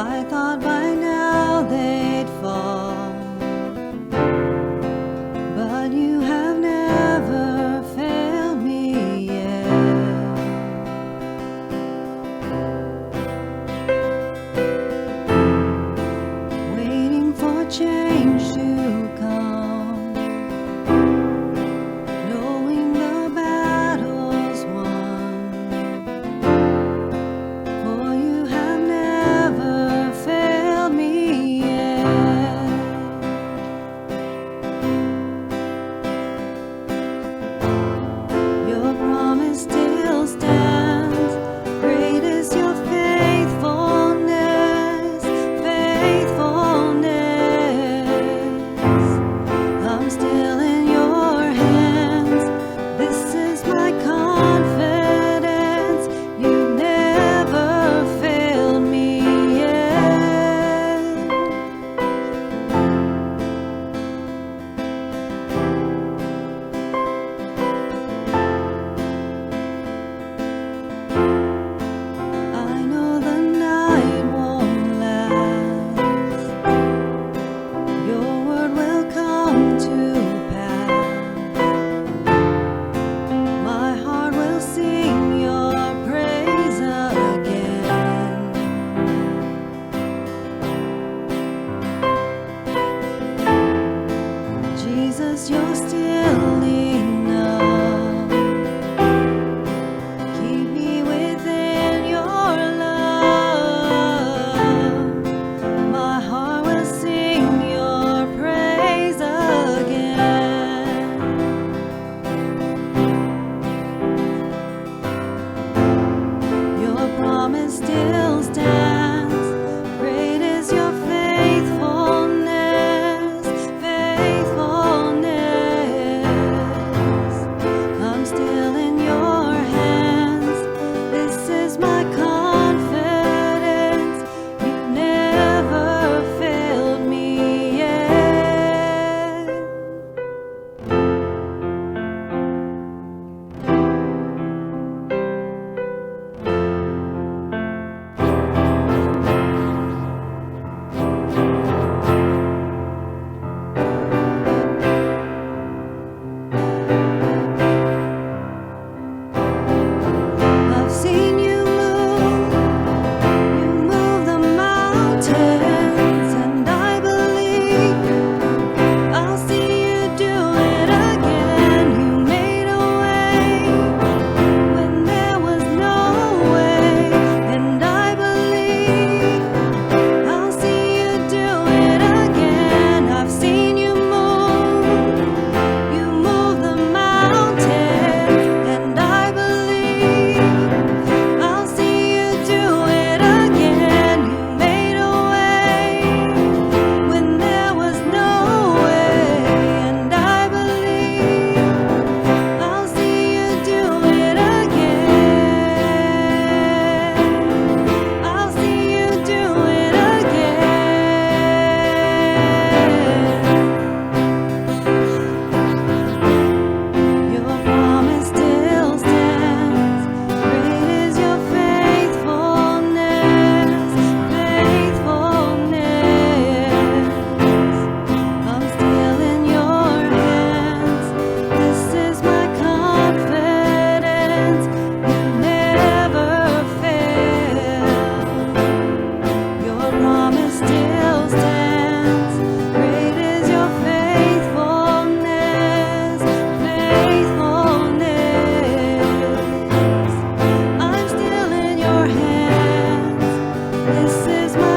I thought by now they'd fall, but you have never failed me yet. Waiting for change to come, knowing the battle's won, for you have never failed me yet. Your promise still stands, great is your faithfulness, faithfulness. I'm still in your hands, this is my confidence, you never failed me yet. I know the night won't last, your word will come to pass. My heart will sing your praise again. Jesus, you're still enough. Keep me within your love. My heart will sing your praise again. Your promise still stands, great is your faithfulness, faithfulness. I'm still in your hands, this is my confidence, you never failed me yet. I've seen you move the mountains, and I believe I'll see you do it again. You made a way when there was no way, and I believe I'll see you do it again. I've seen you move the mountains, and I believe I'll see you do it again. You made a way when there was no way, and I believe I'll see you do it again. I'll see you do it again. Your promise still stands, great is your faithfulness, faithfulness. I'm still in your hands, this is my confidence, you never fail. Your promise still stands, great is your faithfulness, faithfulness. I'm still in your hands, this is my